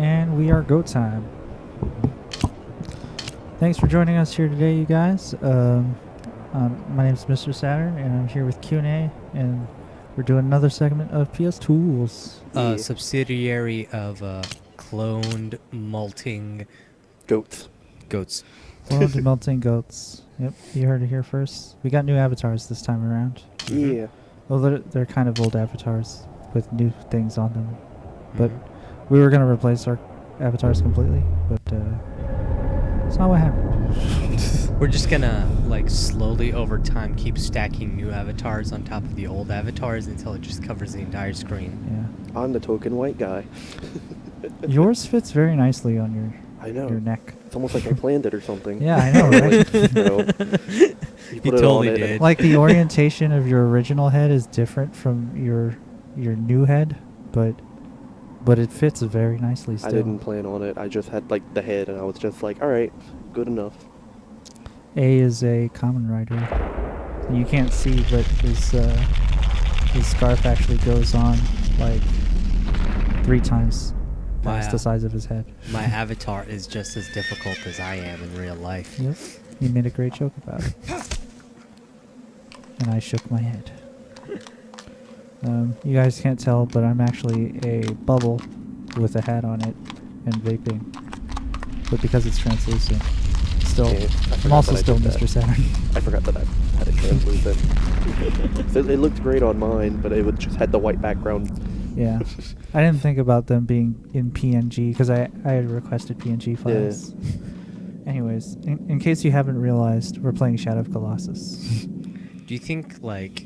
and we are go time. Thanks for joining us here today, you guys. My name is Mr.Saturn, and I'm here with Q&A, and we're doing another segment of PS-TOOLZ. Subsidiary of cloned malting Goats. Cloned melting goats. Yep, you heard it here first. We got new avatars this time around. Yeah. Well, they're kind of old avatars with new things on them. But we were going to replace our avatars completely, but it's not what happened. We're just gonna, like, slowly over time keep stacking new avatars on top of the old avatars until it just covers the entire screen. Yeah. I'm the token white guy. Yours fits very nicely on your neck. It's almost like I planned it or something. Yeah, I know, right? You You totally did. Like the orientation of your original head is different from your new head, but it fits very nicely still. I didn't plan on it. I just had like the head, and I was just like, all right, good enough. A is a common rider. You can't see, but his scarf actually goes on like 3 times past the size of his head. My avatar is just as difficult as I am in real life. Yep. You made a great joke about it. And I shook my head. You guys can't tell, but I'm actually a bubble with a hat on it and vaping. But because it's translucent, still, Yeah, I'm also still did that. Mr. Saturn. I forgot that I had it translucent. So it looked great on mine, but it just had the white background. Yeah. I didn't think about them being in PNG because I had requested PNG files. Yeah. Anyways, in case you haven't realized, we're playing Shadow of Colossus. Do you think, like,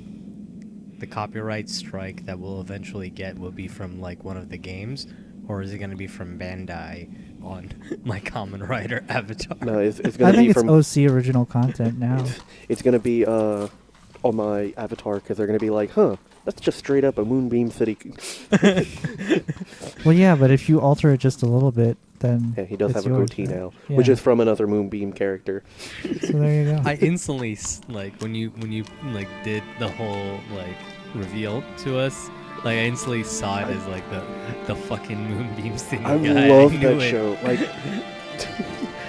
the copyright strike that we'll eventually get will be from, like, one of the games? Or is it going to be from Bandai on my Common Rider avatar? No, it's I gonna think be it's from. OC original content now. It's gonna be on my avatar because they're gonna be like, huh, that's just straight up a Moonbeam City. Well, yeah, but if you alter it just a little bit, then Yeah, he does it's have a yours, goatee right? now, Yeah. which is from another Moonbeam character. So there you go. I instantly, like, when you like, did the whole, like, reveal to us, like, I instantly saw it as, like, the fucking Moonbeam City I guy. love knew that it. show. Like,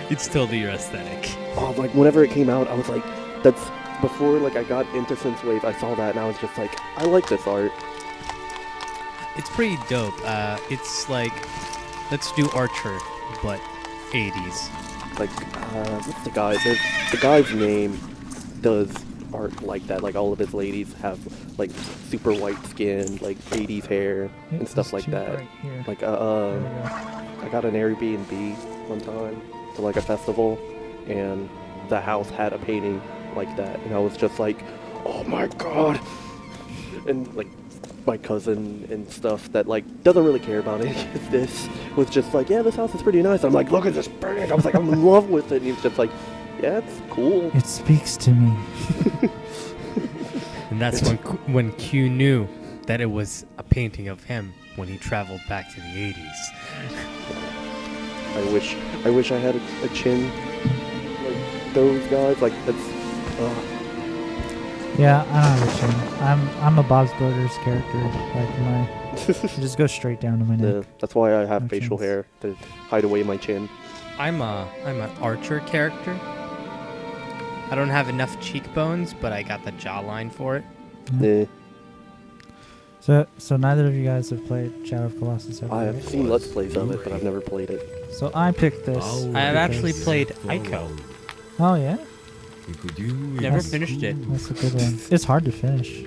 It's totally your aesthetic. oh, like whenever it came out, I was like, that's before like I got into Synthwave. I saw that and I was just like, I like this art. It's pretty dope. It's like, let's do Archer, but 80s. Like, what's the guy? The guy's name does art like that. Like all of his ladies have like super white skin, like 80s hair Yeah, and stuff it's like too that. bright here. Like There we go. I got an Airbnb one time to like a festival, and the house had a painting like that, and I was just like, oh my god! And like my cousin and stuff that like doesn't really care about any of this was just like, yeah, this house is pretty nice. I'm like, look at this painting. I was like, I'm in love with it. And he's just like, yeah, it's cool. It speaks to me. And that's when Q knew that it was a painting of him when he traveled back to the 80s. I wish I had a chin like those guys. Like that's. Yeah, I don't have a chin. I'm a Bob's Burgers character. Like my, just go straight down to my Yeah, neck. that's why I have No facial chins. hair to hide away my chin. I'm an Archer character. I don't have enough cheekbones, but I got the jawline for it. Yeah. So neither of you guys have played Shadow of Colossus ever, I right? have seen Let's Plays of it, but I've never played it. So I picked this. I have actually because- played Ico. Oh yeah, Never That's- finished it. that's a good one. It's hard to finish.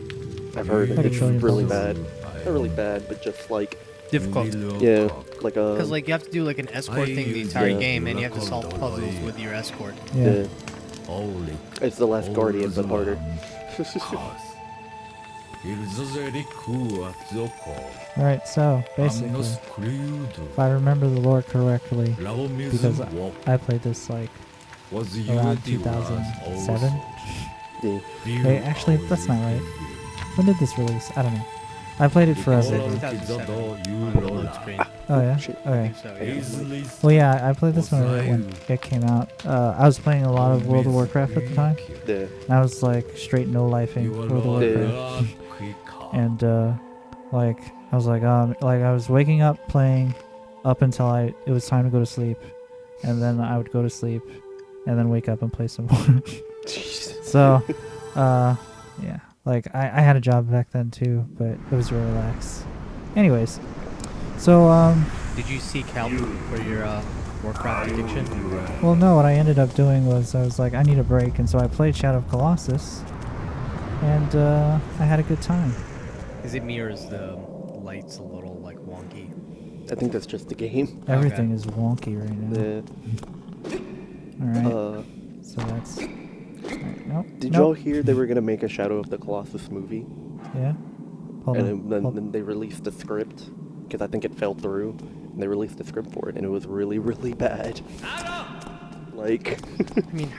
I've heard Like a it's trillion really bullets. bad. Not really bad, but just like, Difficult. yeah, like a. Because, like, you have to do, like, an escort thing the entire Yeah. game, and you have to solve puzzles with your escort. Yeah. It's the Last Guardian, but harder. All right. So basically, if I remember the lore correctly, because I played this like around 2007. Yeah. Wait, actually, that's not right. When did this release? I don't know. I played it forever. 2007 on the load screen. Oh yeah. Shit. Okay. So, yeah. Well, yeah, I played this when it came out. I was playing a lot of World of Warcraft at the time. Yeah. And I was like straight no lifing World of Warcraft. And like I was like I was waking up playing up until it was time to go to sleep, and then I would go to sleep, and then wake up and play some more. So, yeah, like I had a job back then too, but it was real relaxed. Anyways, so Did you seek help for your Warcraft addiction? well, no, what I ended up doing was I was like, I need a break, and so I played Shadow of Colossus, and I had a good time. Is it me or is the lights a little like wonky? I think that's just the game. Everything is wonky right now. Yeah. All right. So that's. Right, nope. Did nope. y'all hear they were gonna make a Shadow of the Colossus movie? Yeah. Hold on. And then they released the script because I think it fell through. And they released the script for it, and it was really, really bad. Like, I mean,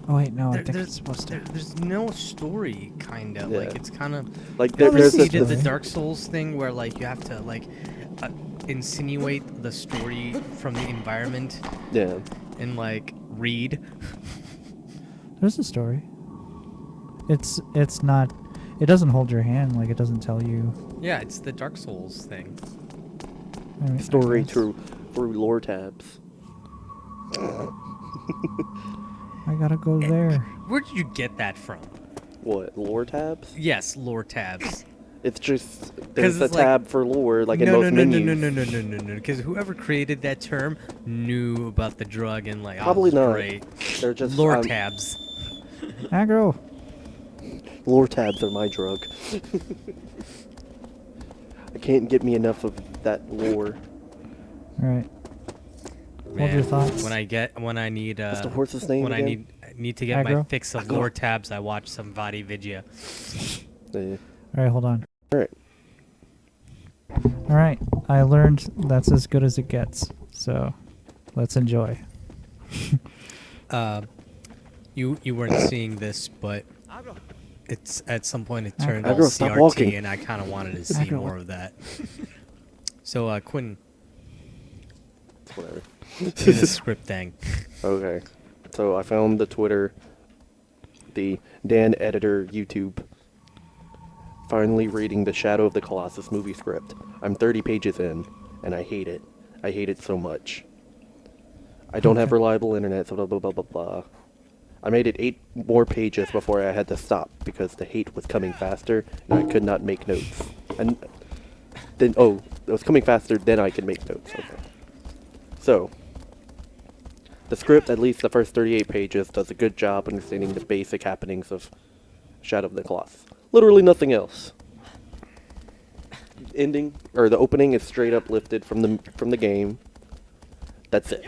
Oh wait, no, I think there's it's supposed to. there's no story, kind of. Yeah. Like it's kind of like Well, there's you this. did the Dark Souls thing where like you have to like insinuate the story from the environment Yeah. and like read. There's a story. It's not. It doesn't hold your hand. Like it doesn't tell you. Yeah, it's the Dark Souls thing. I mean, I Story guess. through lore tabs. I gotta go there. Where did you get that from? What, lore tabs? Yes, lore tabs. It's just there's a it's like- tab for lore, like in no, most no, no, menus. no. Because whoever created that term knew about the drug and like, Probably oh, not. great. They're just Lore tabs. Aggro. lore tabs are my drug. I can't get me enough of that lore. All right. Hold your Man, thoughts. when I need What's the horse's name when again? I need to get my Aggro? fix of Aggro. lore tabs, I watch some Vadi Vidya. Yeah. All right, hold on. All right. All right, I learned that's as good as it gets. So, let's enjoy. You weren't seeing this, but it's at some point it turned all Aggro, stop CRT, walking. and I kind of wanted to see Aggro. more of that. So Quinn, Whatever. do the script thing. Okay. So I found the Twitter, the Dan Editor YouTube. Finally reading the Shadow of the Colossus movie script. I'm 30 pages in, and I hate it. I hate it so much. I don't have reliable internet, so blah blah blah blah blah. I made it 8 more pages before I had to stop because the hate was coming faster, and I could not make notes. And then, oh, it was coming faster, then I could make notes. Okay. So, the script, at least the first 38 pages, does a good job understanding the basic happenings of Shadow of the Colossus. Literally nothing else. Ending, or the opening is straight up lifted from the game. That's it.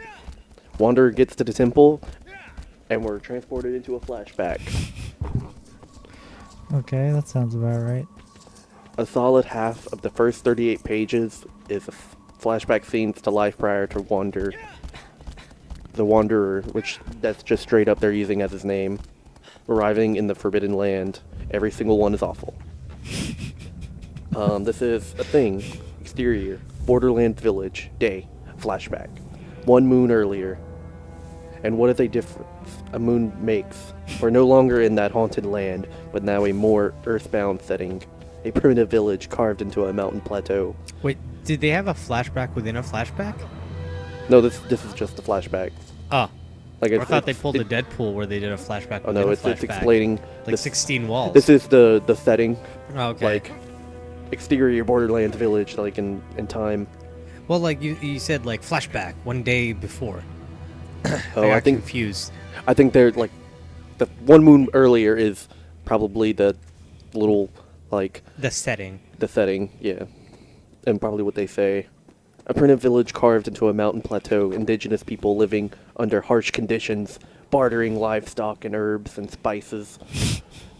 Wanderer gets to the temple, and we're transported into a flashback. Okay, that sounds about right. A solid half of the first 38 pages is flashback scenes to life prior to the Wanderer, which that's just straight up they're using as his name. Arriving in the Forbidden Land, every single one is awful. This is a thing. Exterior, Borderlands Village, day, flashback. 1 moon earlier. And what is a difference a moon makes? We're no longer in that haunted land, but now a more earthbound setting. A primitive village carved into a mountain plateau. Wait, did they have a flashback within a flashback? No, this is just a flashback. Oh, Like I thought they pulled a Deadpool where they did a flashback. Oh no, within it's a flashback. explaining like the 16 walls. This is the setting, Oh, okay. like exterior Borderlands village, like in time. Well, like you said, like flashback 1 day before. Oh, I I got think confused. they're like the 1 moon earlier is probably the little like The setting. the setting, yeah, and probably what they say. A primitive village carved into a mountain plateau, indigenous people living under harsh conditions, bartering livestock and herbs and spices.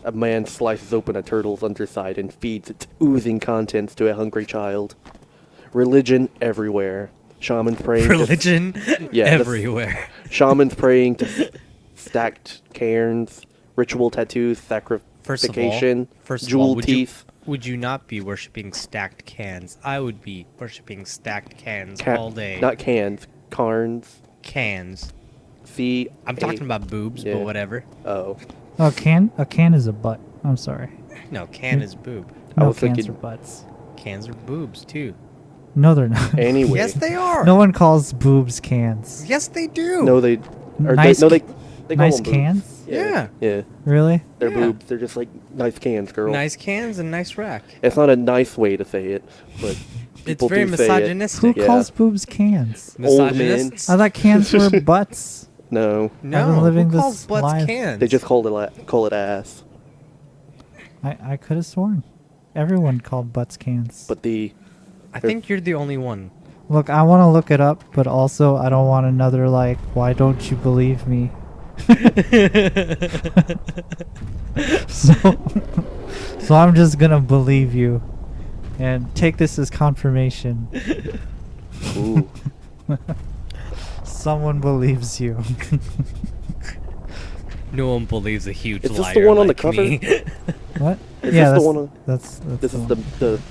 A man slices open a turtle's underside and feeds its oozing contents to a hungry child. Religion everywhere. Shamans praying Religion Yeah, that's- everywhere. Shamans praying to stacked cairns, ritual tattoos, First of all, sacrification, first of jewel all, teeth. would you not be worshipping stacked cans? I would be worshipping stacked cans Ca- all day. Not cans, carns. cans. See, I'm talking about boobs, Yeah. but whatever. Oh, Oh, a can is a butt. I'm sorry. No, can is boob. I No was cans thinking- are butts. Cans are boobs too. No, they're not. Anyway. Yes, they are. No one calls boobs cans. Yes, they do. No, they. Or Nice they call nice them boobs. cans? Yeah. Yeah. Really? They're Yeah. boobs. They're just like nice cans, girl. Nice cans and nice rack. It's not a nice way to say it, but It's people very do say it. Who misogynistic. Yeah. calls boobs cans? Old men. Misogynists? I thought cans were butts. No, I've been No, living who calls this butts life. cans? they just call it ass. I could have sworn. Everyone called butts cans. But the I think you're the only one. Look, I want to look it up, but also I don't want another like, why don't you believe me? so, so I'm just gonna believe you, and take this as confirmation. ooh, Someone believes you. No one believes a huge Is this liar the one on the like cover? me. What? Is yeah, this the that's, one on- that's this the is one.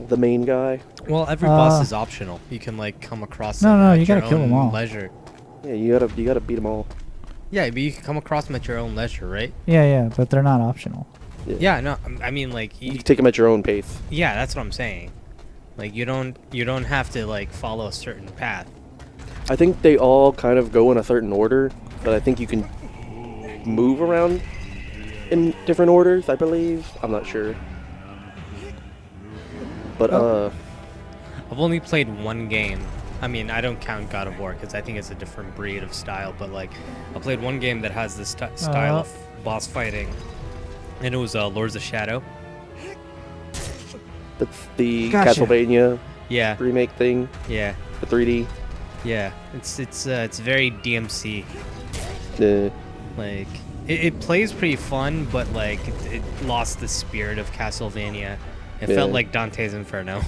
the main guy. Well, every boss Uh, is optional. You can like come across No, them no, at you gotta your kill 'em own all. leisure. Yeah, you gotta beat them all. Yeah, but you can come across them at your own leisure, right? Yeah, but they're not optional. Yeah, no, I mean like You can take them at your own pace. yeah, that's what I'm saying. Like you don't have to like follow a certain path. I think they all kind of go in a certain order, but I think you can move around in different orders, I believe. I'm not sure. But I've only played one game. I mean, I don't count God of War because I think it's a different breed of style. But like, I played one game that has this style of boss fighting, and it was Lords of Shadow. that's the Gotcha. Castlevania Yeah, remake thing, yeah, the 3D. yeah. It's very DMC. Uh, Like, it plays pretty fun, but like it lost the spirit of Castlevania. It felt Yeah. like Dante's Inferno.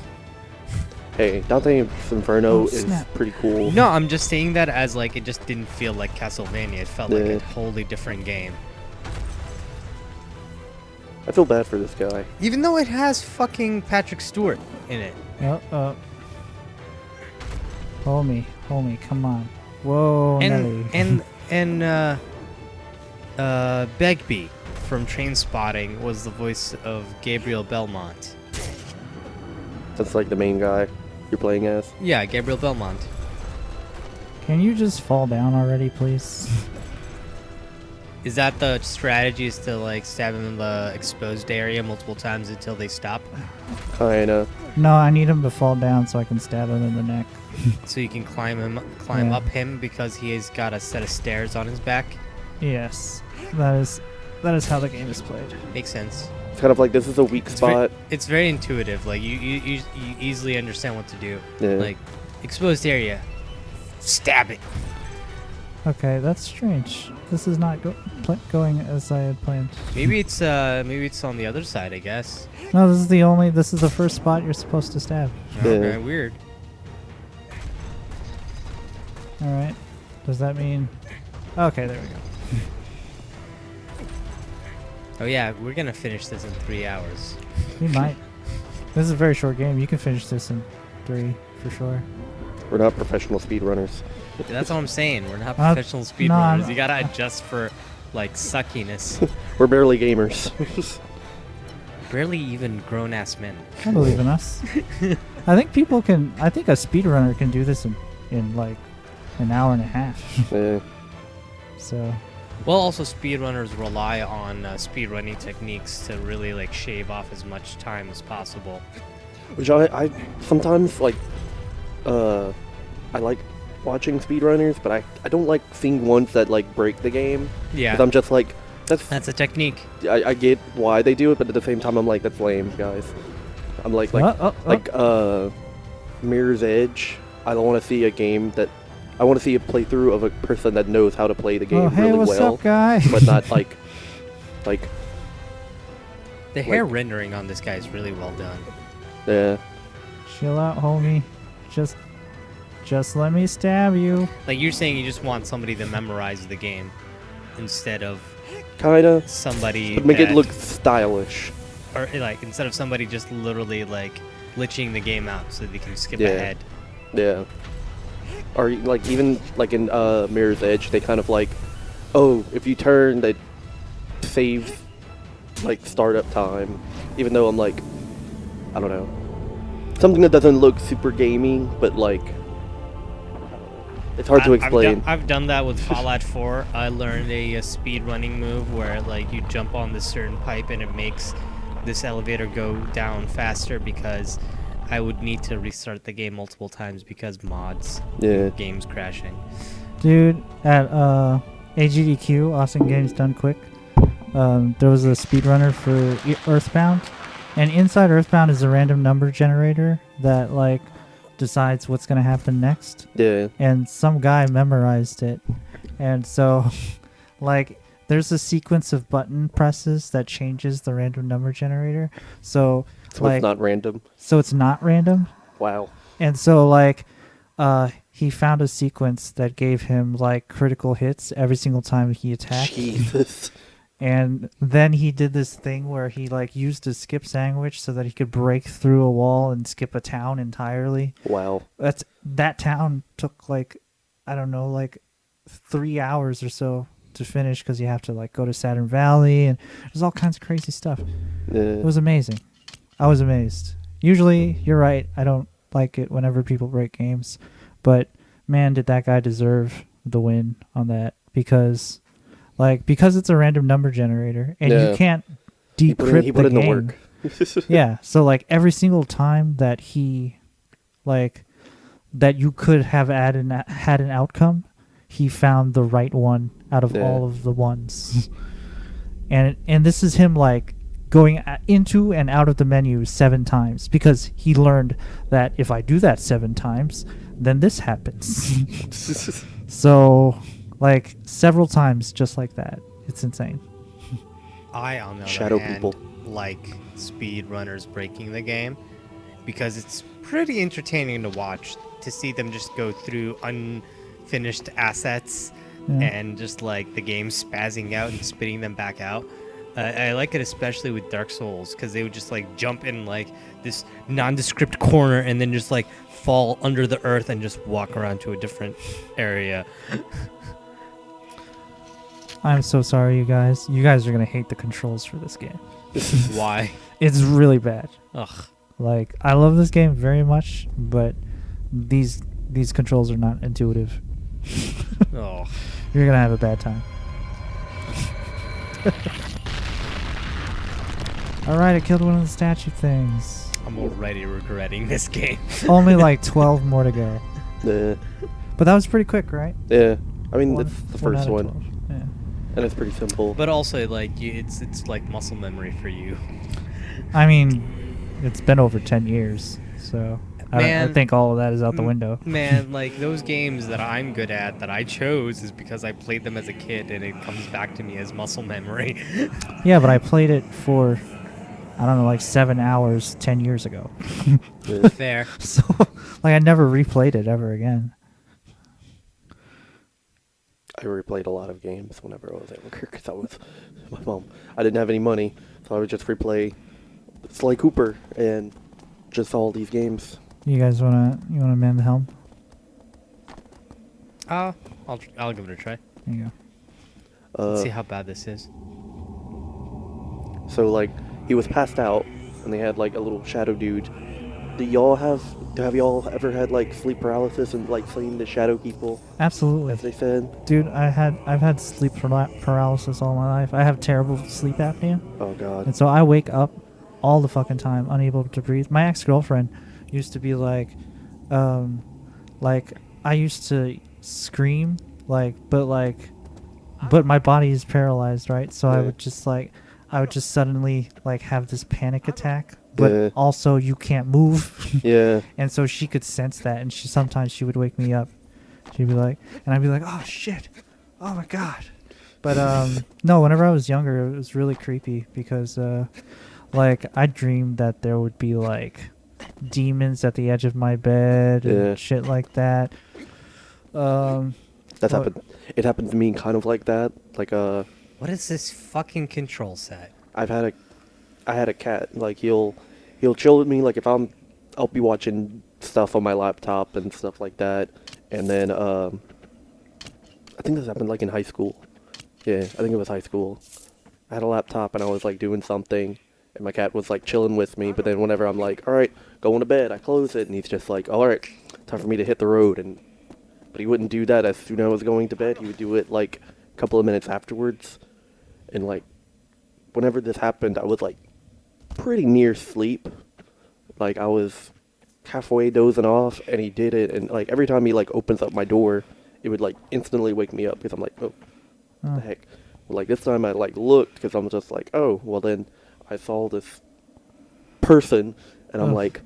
hey, Dante's Inferno Oh, is snap. pretty cool. No, I'm just saying that as like it just didn't feel like Castlevania. It felt like Yeah. a wholly different game. I feel bad for this guy. Even though it has fucking Patrick Stewart in it. Homie, come on. Whoa, Nelly. And Begbie from Trainspotting was the voice of Gabriel Belmont. That's like the main guy you're playing as. Yeah, Gabriel Belmont. Can you just fall down already, please? Is that the strategy? Is to like stab him in the exposed area multiple times until they stop, Kinda. No, I need him to fall down so I can stab him in the neck. so you can climb Yeah. up him because he has got a set of stairs on his back? Yes, that is how the game is played. Makes sense. It's kind of like this is a weak spot. It's very intuitive. Like you easily understand what to do. Yeah. Like exposed area, stab it. Okay, that's strange. This is not going as I had planned. Maybe it's on the other side. I guess. No, this is the first spot you're supposed to stab. Yeah. Okay, weird. All right. Does that mean? Okay, there we go. Oh yeah, we're gonna finish this in 3 hours. We might. This is a very short game. You can finish this in 3 for sure. We're not professional speedrunners. That's what I'm saying. We're not Uh, professional no, speedrunners. I'm- You gotta adjust for like suckiness. We're barely gamers. Barely even grown-ass men. I believe in us. I think I think a speedrunner can do this in like an hour and a half. Yeah. So Well, also speedrunners rely on speedrunning techniques to really like shave off as much time as possible. Which I sometimes like, I like watching speedrunners, but I don't like seeing ones that like break the game. Yeah, 'Cause I'm just like, that's a technique. I get why they do it, but at the same time I'm like, that's lame, guys. I'm like Mirror's Edge. I don't want to see a game that, I want to see a playthrough of a person that knows how to play the game oh hey, really what's well, up, guy? but not like The hair rendering on this guy is really well done. yeah. Chill out, homie. Just let me stab you. Like you're saying, you just want somebody to memorize the game instead of Kinda. somebody But make it that- look stylish. or like instead of somebody just literally like glitching the game out so they can skip Yeah. ahead. Yeah. Or like even like in Mirror's Edge, they kind of like, oh, if you turn, they save like startup time. Even though I'm like, I don't know. something that doesn't look super gaming, but like it's hard to explain. I've done that with Fallout 4. I learned a speed running move where like you jump on this certain pipe and it makes this elevator go down faster because I would need to restart the game multiple times because mods. Yeah. Games crashing. Dude, at AGDQ, Awesome Games Done Quick, there was a speedrunner for Earthbound, and inside Earthbound is a random number generator that like decides what's gonna happen next. Yeah. And some guy memorized it, and so like there's a sequence of button presses that changes the random number generator. So like it's not random. So it's not random. Wow. And so like he found a sequence that gave him like critical hits every single time he attacked. Jesus. And then he did this thing where he like used a skip sandwich so that he could break through a wall and skip a town entirely. Wow. That town took like, I don't know, like 3 hours or so to finish because you have to like go to Saturn Valley and there's all kinds of crazy stuff. Yeah. It was amazing. I was amazed. Usually, you're right, I don't like it whenever people break games, but man, did that guy deserve the win on that because it's a random number generator and you can't decrypt he put the in the game. work. Yeah, so like every single time that he like that you could have had an outcome, he found the right one out of all of the ones. and this is him like going into and out of the menu 7 times because he learned that if I do that 7 times, then this happens. So like several times just like that. It's insane. I, on the Shadow other hand, people. like speed runners breaking the game because it's pretty entertaining to watch, to see them just go through unfinished assets and just like the game spazzing out and spitting them back out. I like it especially with Dark Souls because they would just like jump in like this nondescript corner and then just like fall under the earth and just walk around to a different area. I'm so sorry, you guys. You guys are gonna hate the controls for this game. Why? It's really bad. Ugh. Like, I love this game very much, but these controls are not intuitive. Oh. You're gonna have a bad time. Alright, I killed one of the statue things. I'm already regretting this game. Only like 12 more to go. Yeah. But that was pretty quick, right? Yeah. I mean, One- that's the one first out of one, 12. Yeah. and it's pretty simple. But also, like, it's like muscle memory for you. I mean, it's been over 10 years, so I Man, think all of that is out the window. Man, like, those games that I'm good at, that I chose, is because I played them as a kid, and it comes back to me as muscle memory. Yeah, but I played it for, I don't know, like 7 hours 10 years ago. Yeah. Fair. So, like, I never replayed it ever again. I replayed a lot of games whenever I was younger because I was my mom. I didn't have any money, so I would just replay Sly Cooper and just all these games. You guys wanna man the helm? I'll give it a try. There you go. Let's see how bad this is. So like he was passed out, and they had like a little shadow dude. Have y'all ever had like sleep paralysis and like seen the shadow people, Absolutely. as they said? Dude, I've had sleep paralysis all my life. I have terrible sleep apnea, Oh god. and so I wake up all the fucking time, unable to breathe. My ex-girlfriend used to be like I used to scream, but my body is paralyzed, right? So I Yeah. would just suddenly like have this panic attack, but Yeah. also you can't move. Yeah. And so she could sense that, and sometimes she would wake me up. She'd be like, and I'd be like, oh shit, oh my god. But no, whenever I was younger, it was really creepy because like I dreamed that there would be like demons at the edge of my bed and Yeah. shit like that. That's What? happened. It happened to me kind of like that. Like What is this fucking control set? I had a cat. Like he'll chill with me. Like if I'll be watching stuff on my laptop and stuff like that. And then I think this happened like in high school. Yeah, I think it was high school. I had a laptop and I was like doing something, and my cat was like chilling with me. But then whenever I'm like, all right, going to bed, I close it, and he's just like, all right, time for me to hit the road. But he wouldn't do that as soon as I was going to bed. He would do it like a couple of minutes afterwards. And like, whenever this happened, I was like pretty near sleep. Like I was halfway dozing off, and he did it. And like every time he like opens up my door, it would like instantly wake me up because I'm like, oh, what the heck. Well, like this time I like looked because I'm just like, oh, well then I saw this person, and I'm like,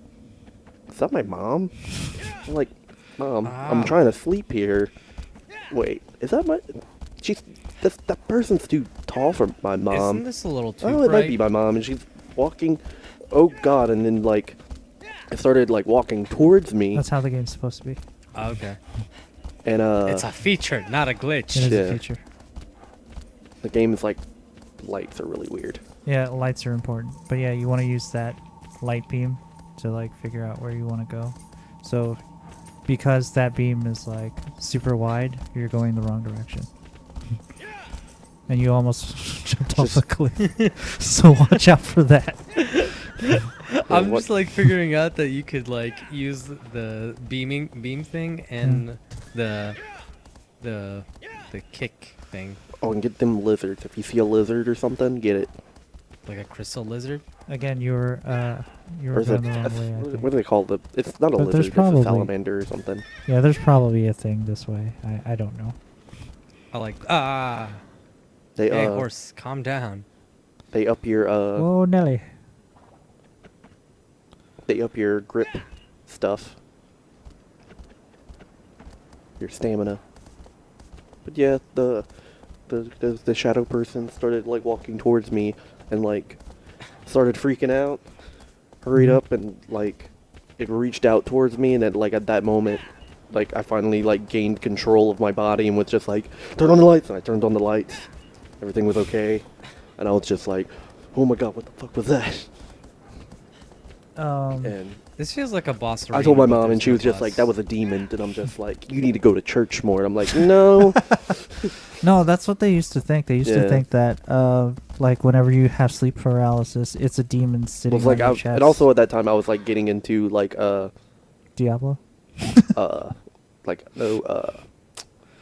is that my mom? I'm like, Mom, I'm trying to sleep here. Wait, is that my? That person's too tall for my mom. Isn't this a little too Oh, it might bright? be my mom, and she's walking. Oh God! And then like, it started like walking towards me. That's how the game's supposed to be. Okay. And It's a feature, not a glitch. It is Yeah. a feature. the game is like, lights are really weird. Yeah, lights are important. But yeah, you want to use that light beam to like figure out where you want to go. So because that beam is like super wide, you're going the wrong direction. And you almost jumped off a cliff. So watch out for that. I'm what- just like figuring out that you could like use the beam thing and the kick thing, Oh, and get them lizards. If you see a lizard or something, get it. like a crystal lizard. Again, you're Or is going it, the wrong way. I what think. do they call the? It's not a But there's lizard. It's probably- a salamander or something. Yeah, there's probably a thing this way. I don't know. I like They hey horse, calm down. they up your Whoa, Nelly. they up your grip stuff. Your stamina. But yeah, the shadow person started like walking towards me and like started freaking out. Hurried Mhm. up and like it reached out towards me, and then like at that moment like I finally like gained control of my body and was just like, turn on the lights, and I turned on the lights. Everything was okay. And I was just like, oh my god, what the fuck was that? And This feels like a boss. I told my arena, but mom, and there's she no was just boss. like, that was a demon. And I'm just like, you need to go to church more. And I'm like, no. No, that's what they used to think. They used to Yeah. think that, like, whenever you have sleep paralysis, it's a demon sitting was like, on your chest. and also at that time, I was like getting into like, Diablo? like, no,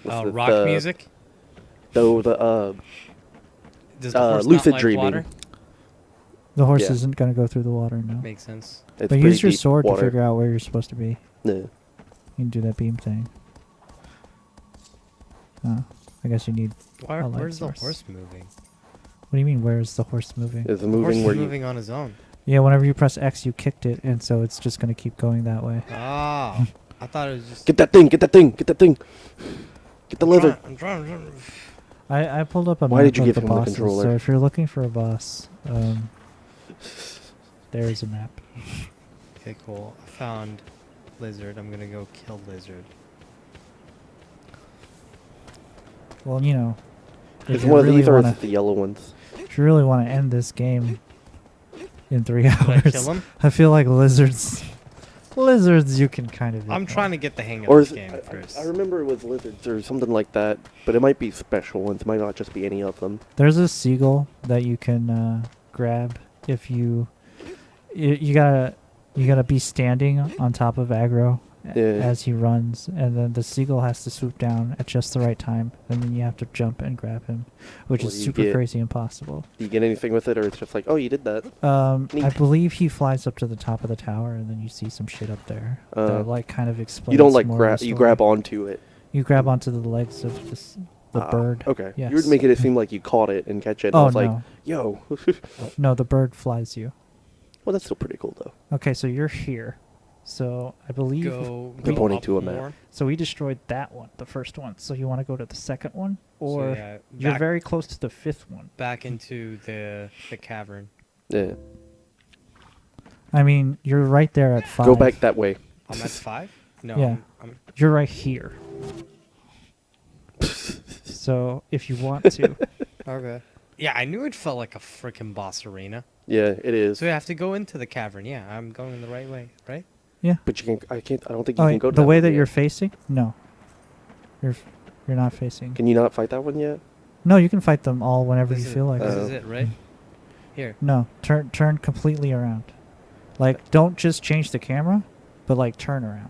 what's rock music. No, the, Does the horse lucid not like dreaming. water? The horse Yeah. isn't going to go through the water, no. Makes sense. it's But pretty use your deep sword water. to figure out where you're supposed to be. Yeah. You can do that beam thing. I guess you need... Why, a light where's the source. horse moving? What do you mean, where's the horse moving? It's The horse moving is where you... moving on his own. Yeah, whenever you press X, you kicked it, and so it's just going to keep going that way. Ah, I thought it was just. Get that thing, get that thing, get that thing. Get the lizard. I'm trying. I pulled up a Why map did you of give the him the bosses, controller? so if you're looking for a boss, there's a map. Okay, cool. I found lizard. I'm gonna go kill lizard. Well, you know, It's if you one of really these or is wanna- it the yellow ones? if you really want to end this game in 3 hours, Did I kill him? I feel like lizards you can kind of... I'm ignore. trying to get the hang of Or this is it, game first. I remember it was lizards or something like that, but it might be special ones. It might not just be any of them. There's a seagull that you can grab if you gotta be standing on top of aggro Yeah. as he runs, and then the seagull has to swoop down at just the right time, and then you have to jump and grab him, which What is do you super get? crazy impossible. Do you get anything with it, or it's just like, oh, you did that? I Neat. believe he flies up to the top of the tower, and then you see some shit up there that like kind of explains. You don't like more of grab. the You story. grab onto it. You grab onto the legs of the Ah, bird. Okay. Yes. You were making it seem like you caught it and catch it. And Oh I was no, like, yo. no, the bird flies you. Well, that's still pretty cool though. Okay, so you're here. So I believe. Go. They're go pointing up to a map. more. So we destroyed that one, the first one. So you want to go to the second one, or So, yeah, you're back- very close to the fifth one. back into the cavern. Yeah. I mean, you're right there at 5. Go back that way. I'm at 5. No. Yeah. I'm You're right here. So if you want to, okay. Yeah, I knew it felt like a freaking boss arena. Yeah, it is. So we have to go into the cavern. Yeah, I'm going the right way, right? yeah. But you can. I can't. I don't think you Oh, can go to the way one that yet. you're facing? No. You're not facing. Can you not fight that one yet? No, you can fight them all whenever This you is- feel like This it. is it, right? Here. No, turn completely around. Like, don't just change the camera, but like turn around.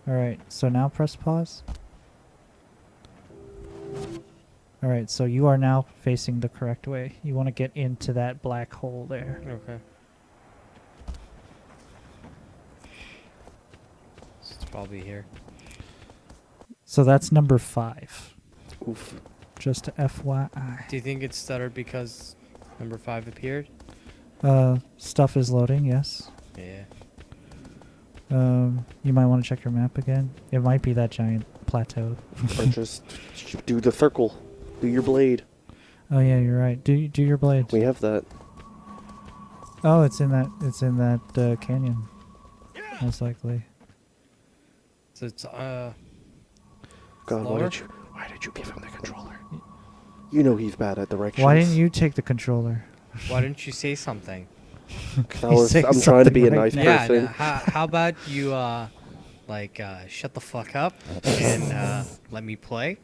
Alright, so now press pause. Alright, so you are now facing the correct way. You want to get into that black hole there. Okay. So it's probably here. So that's number 5. Oof. Just to FYI. Do you think it stuttered because number 5 appeared? Stuff is loading, yes. Yeah. You might want to check your map again. It might be that giant plateau. Or just do the circle. Do your blade. Oh yeah, you're right. Do your blade. We have that. Oh, it's in that canyon. Most likely. So it's God, lower? why did you give him the controller? You know he's bad at directions. Why didn't you take the controller? Why didn't you say something? I'm trying to be a nice Yeah. person. How about you shut the fuck up and let me play?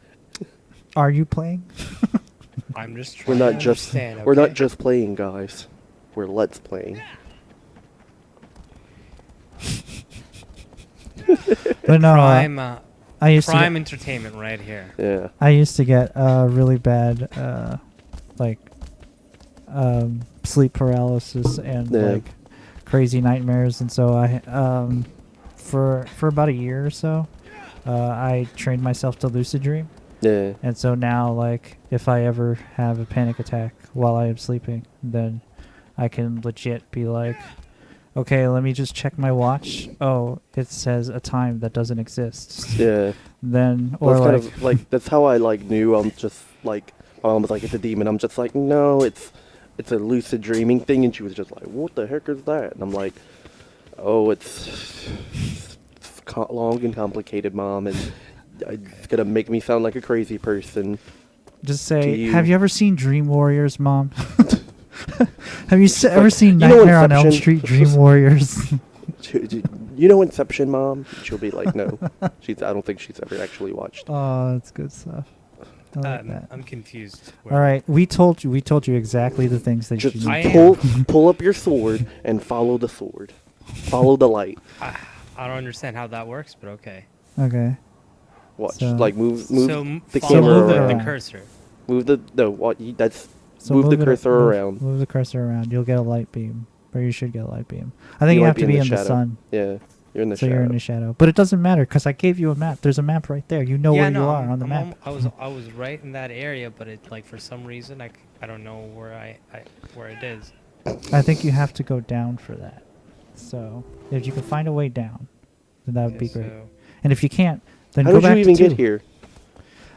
Are you playing? I'm just We're trying not to just understand. we're not okay? just playing, guys. We're let's playing. But no, Prime, I used prime to entertainment right here. Yeah. I used to get really bad like sleep paralysis and Yeah. like crazy nightmares, and so I for about a year or so I trained myself to lucid dream. Yeah. And so now, like, if I ever have a panic attack while I am sleeping, then I can legit be like, okay, let me just check my watch. Oh, it says a time that doesn't exist. Yeah. Then, Well, or that's like, kind of like that's how I like knew I'm just like my mom was like it's a demon. I'm just like no, it's a lucid dreaming thing, and she was just like what the heck is that? And I'm like, oh, it's long and complicated, Mom, and it's gonna make me sound like a crazy person. just say, you- have you ever seen Dream Warriors, Mom? Have you ever seen you know Nightmare on Elm Inception? Street Dream Warriors? You know Inception, Mom? She'll be like, no. I don't think she's ever actually watched. Oh, that's good stuff. I like that. I'm confused. All right, we told you exactly the things that Just you need. I pull up your sword and follow the sword. Follow the light. I don't understand how that works, but okay. Okay. Watch, So- like move So the follow camera move it the around. around. cursor. Move the no. What? That's So move the it- cursor move- around. Move the cursor around. You'll get a light beam, or you should get a light beam. I think you might have to be in the shadow. sun, Yeah, you're in the so shadow. you're in the shadow. But it doesn't matter because I gave you a map. There's a map right there. You know yeah, where no, you are I'm- on the I'm map. I was right in that area, but it like for some reason I don't know where where it is. I think you have to go down for that. So if you can find a way down, then that would Okay, be great. so- And if you can't, then How go did back you even to 2. get here?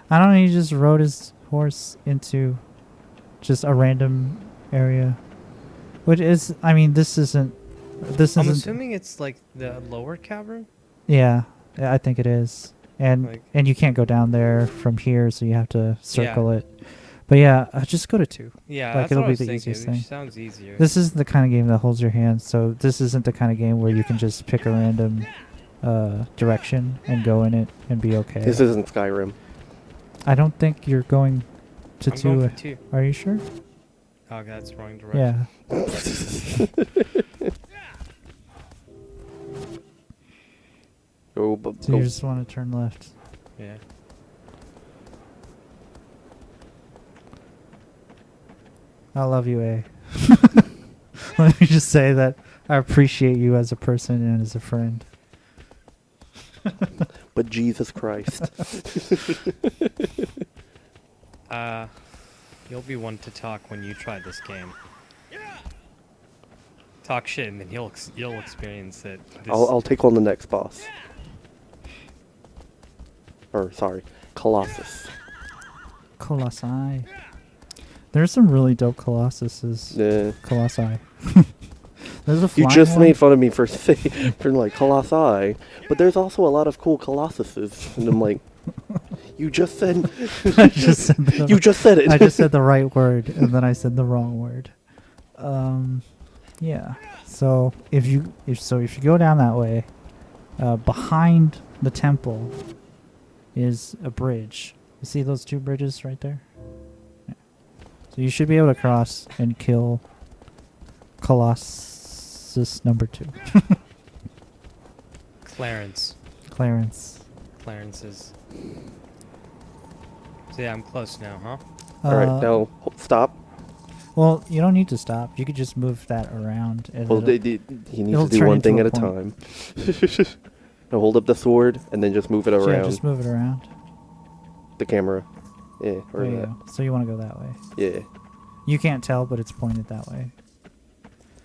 I don't know. He just rode his horse into just a random area, which is. I mean, this isn't. This I'm isn't. assuming it's like the lower cavern. Yeah, I think it is. And Like- and you can't go down there from here, so you have to circle it. But yeah, just go to 2. Yeah, Like, that's it'll what be I was the thinking. easiest It thing. sounds easier. This isn't the kind of game that holds your hand, so this isn't the kind of game where you can just pick a random direction and go in it and be okay. This isn't Skyrim. I don't think you're going to I'm 2. going for 2. Are you sure? Oh, that's wrong direction. Yeah. Go, bu- So go. you just want to turn left. Yeah. I love you, A. Let me just say that I appreciate you as a person and as a friend. But Jesus Christ. You'll be one to talk when you try this game. Talk shit, and then you'll experience it. I'll take on the next boss. Or sorry, Colossus. Colossi. There's some really dope Colossuses. Yeah. Colossi. There's a You flying just one. made fun of me for for like Colossi, but there's also a lot of cool Colossuses, and I'm like, you just said, I just said the, you just said it. I just said the right word and then I said the wrong word. Yeah. So if you go down that way, behind the temple is a bridge. You see those 2 bridges right there? Yeah. So you should be able to cross and kill Colossus number 2. Clarence. Clarence. Clarence's. So yeah, I'm close now, huh? Alright, now stop. Well, you don't need to stop. You could just move that around. And Well, it'll- he needs it'll to do turn one into thing a at a point. time. Now hold up the sword and then just move it So around yeah, just move it around. the camera. Yeah, or There you that. go. So you want to go that way. Yeah. You can't tell, but it's pointed that way.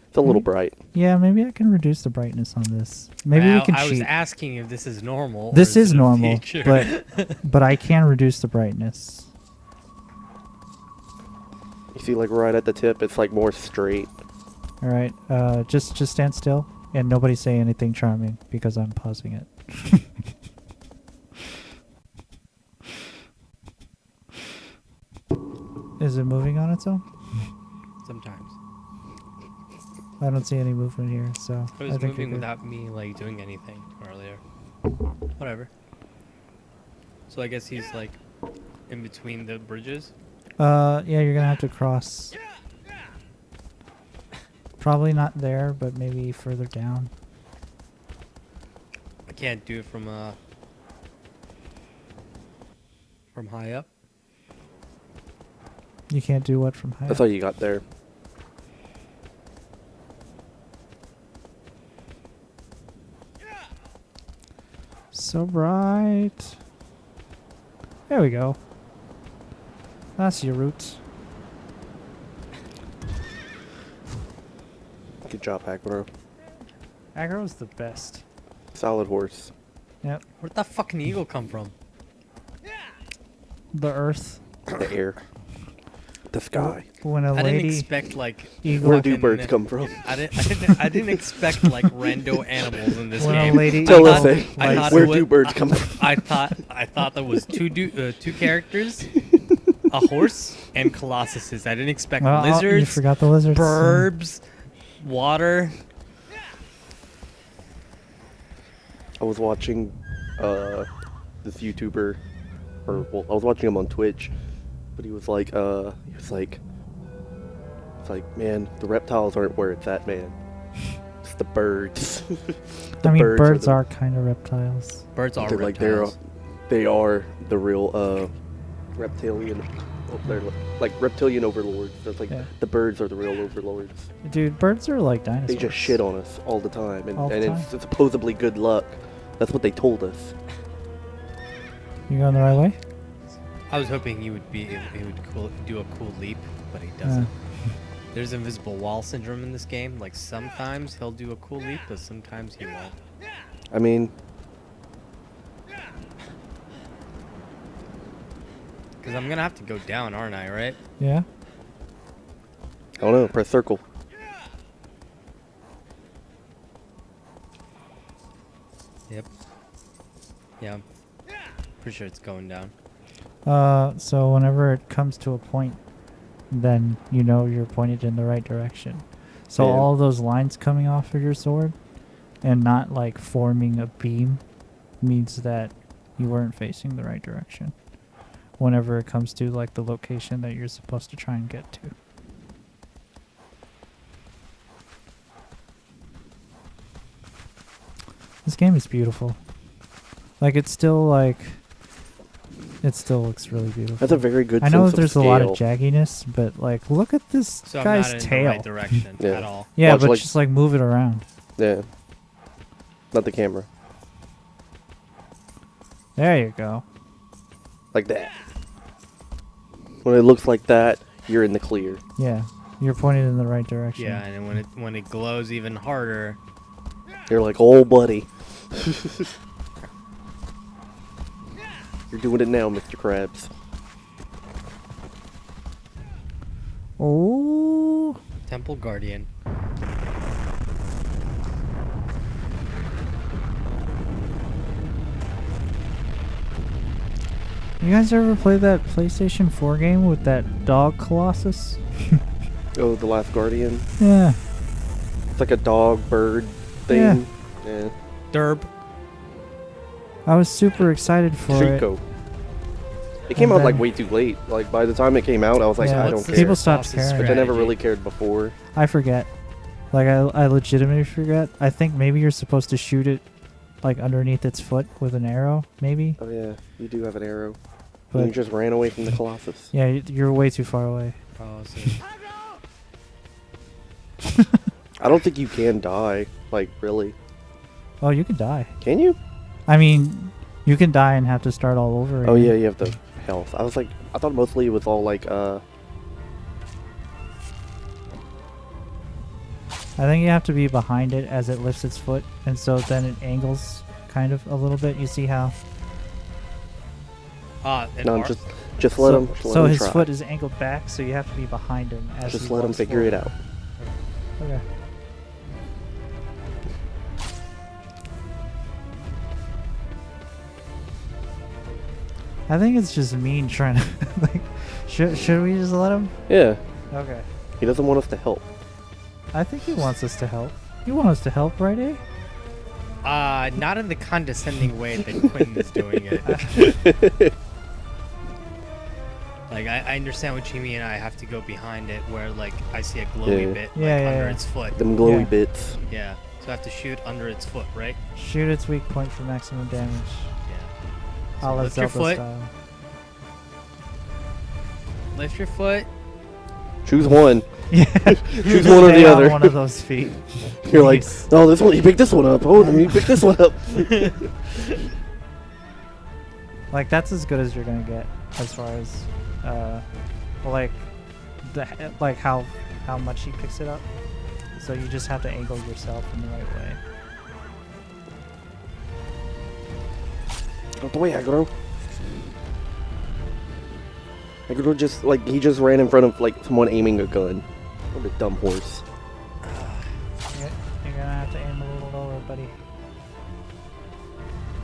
It's a little Mhm. bright. Yeah, maybe I can reduce the brightness on this. Maybe we can I was cheat. asking if this is normal. or This is it a normal, feature? but I can reduce the brightness. You see, like right at the tip, it's like more straight. All right, just stand still and nobody say anything charming because I'm pausing it. Is it moving on its own? Sometimes. I don't see any movement here, so It I was think you're moving good. without me like doing anything earlier. Whatever. So I guess he's like in between the bridges. Yeah, you're gonna have to cross. Probably not there, but maybe further down. I can't do it from high up. You can't do what from high That's up? all you got there. So bright. There we go. That's your route. Good job, Aggro. Aggro's the best. Solid horse. Yep. Where'd that fucking eagle come from? The earth. The air. The sky. When a I didn't lady expect like eagle. Where do fucking- birds come from? I didn't expect like rando animals in this When a game. lady Tell I us, thought- eh? I thought Where it was- do birds come from? I thought there was two characters, a horse and Colossuses. I didn't expect Well, you lizards, forgot the lizards. birds, water. I was watching this YouTuber, or well, I was watching him on Twitch, but he was like, it's like, man, the reptiles aren't where it's at, man. It's the birds. I mean, birds the- are kind of reptiles. Birds are they're like reptiles. they are the real reptilian. They're like reptilian overlords. That's like Yeah. the birds are the real overlords. Dude, birds are like dinosaurs. They just shit on us all the time, and, All the and it's supposedly good luck. That's what they told us. You going the right way? I was hoping he would do a cool leap, but he doesn't. There's invisible wall syndrome in this game. Like sometimes he'll do a cool leap, but sometimes he won't. I mean, Because I'm gonna have to go down, aren't I? Right? Yeah. I don't know. Press circle. Yep. Yeah. Pretty sure it's going down. So whenever it comes to a point, then you know you're pointed in the right direction. So Yeah. all those lines coming off of your sword and not like forming a beam means that you weren't facing the right direction. Whenever it comes to like the location that you're supposed to try and get to. This game is beautiful. Like it still looks really beautiful. That's a very good. I know sense that there's of a lot of scale. jagginess, but like look at this So I'm guy's not in tail. the right direction Yeah. at all. Yeah, Watch, but like- just like move it around. Yeah. Not the camera. There you go. Like that. When it looks like that, you're in the clear. Yeah, you're pointed in the right direction. Yeah, and then when it glows even harder, You're like, oh, buddy. You're doing it now, Mr. Krabs. Oh, Temple Guardian. you guys ever play that PlayStation 4 game with that dog Colossus? Oh, the Last Guardian. Yeah. It's like a dog bird thing. Yeah. Derb. I was super excited for Trico. It came And out like then- way too late. Like by the time it came out, I was like, Yeah, I don't what's the care. people stopped Colossus caring. Which I never strategy? really cared before. I forget. Like I legitimately forget. I think maybe you're supposed to shoot it like underneath its foot with an arrow, maybe. Oh yeah, you do have an arrow. But And you just ran away from the Colossus. yeah, you're way too far away. Oh, so I don't think you can die. Like really? Oh, you could die. Can you? I mean, you can die and have to start all over. Oh again. yeah, you have the health. I was like, I thought mostly it was all like I think you have to be behind it as it lifts its foot, and so then it angles kind of a little bit. You see how? and no, Mark? just let so him. Just let so him his try. foot is angled back, so you have to be behind him as Just he let him walks figure it forward. out. Okay. I think it's just mean trying to like. Should we just let him? Yeah, Okay. he doesn't want us to help. I think he wants us to help. You want us to help, right, eh? Not in the condescending way that Quentin is doing it. Like, I understand what you mean. I have to go behind it where, like, I see a glowy Yeah. bit like, Yeah, yeah, under yeah. its foot. Them glowy Yeah. bits. Yeah. So I have to shoot under its foot, right? Shoot its weak point for maximum damage. Yeah. A la lift your Zelda foot. style. Lift your foot. Choose one. Yeah. Choose one or Stay the on other. one of those feet. You're like, Please. no, this one. You pick this one up. Oh, you pick this one up. Like that's as good as you're gonna get as far as, like, like how much he picks it up. So you just have to angle yourself in the right way. Out the way, Agro. Agro just like he just ran in front of like someone aiming a gun. What a dumb horse. You're gonna have to aim a little lower, buddy.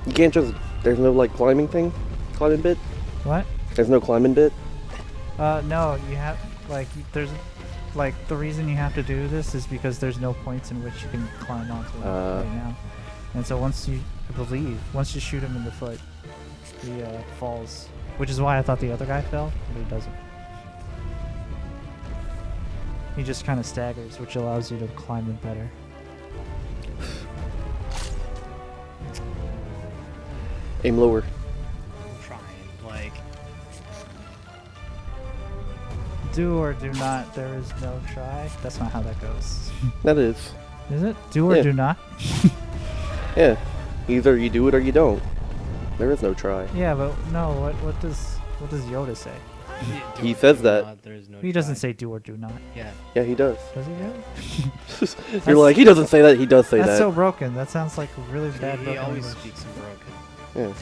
You can't just. There's no like climbing bit. What? There's no climbing bit. No, you have like there's like the reason you have to do this is because there's no points in which you can climb onto right now, and so once you shoot him in the foot, he falls. Which is why I thought the other guy fell, but he doesn't. He just kind of staggers, which allows you to climb it better. Aim lower. I'm trying. Like, Do or do not, there is no try. That's not how that goes. That is. Is it? Do or Yeah. do not? Yeah. Either you do it or you don't. There is no try. Yeah, but no, what does Yoda say? do He it, says do that. not, there is no He doesn't try. say do or do not. Yeah. Yeah, he does. Does he really? You're like, he doesn't say that. He does say That's that. so broken. That sounds like a really bad He broken always English. speaks in broken. Yeah.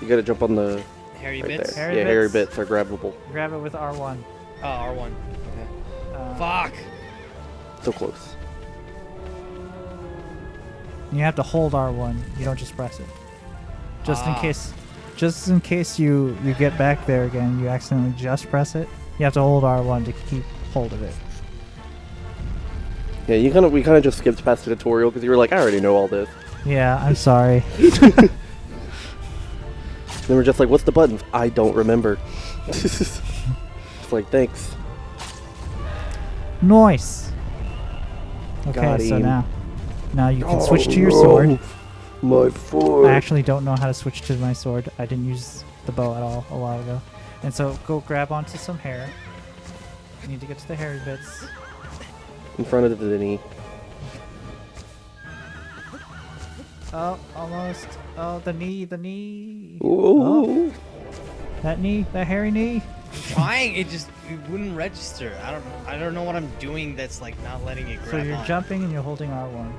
You gotta jump on the Hairy right bits? there. Hairy Yeah, hairy bits. bits are grabbable. Grab it with R1. Oh, R1. Okay. Uh, Fuck! So close. You have to hold R1. You don't just press it. Just Ah. in case you get back there again, you accidentally just press it. You have to hold R1 to keep hold of it. Yeah, we kind of just skipped past the tutorial because you were like, I already know all this. Yeah, I'm sorry. Then we're just like, what's the buttons? I don't remember. It's like, thanks. Nice. Okay, Got so him. now you can switch Oh, to your no. sword. My foot. I actually don't know how to switch to my sword. I didn't use the bow at all a while ago. And so go grab onto some hair. You need to get to the hairy bits. In front of the knee. Oh, almost. Oh, the knee. Ooh. Oh, that knee, that hairy knee. Trying, it wouldn't register. I don't know what I'm doing that's like not letting it grab So you're on. jumping and you're holding R1.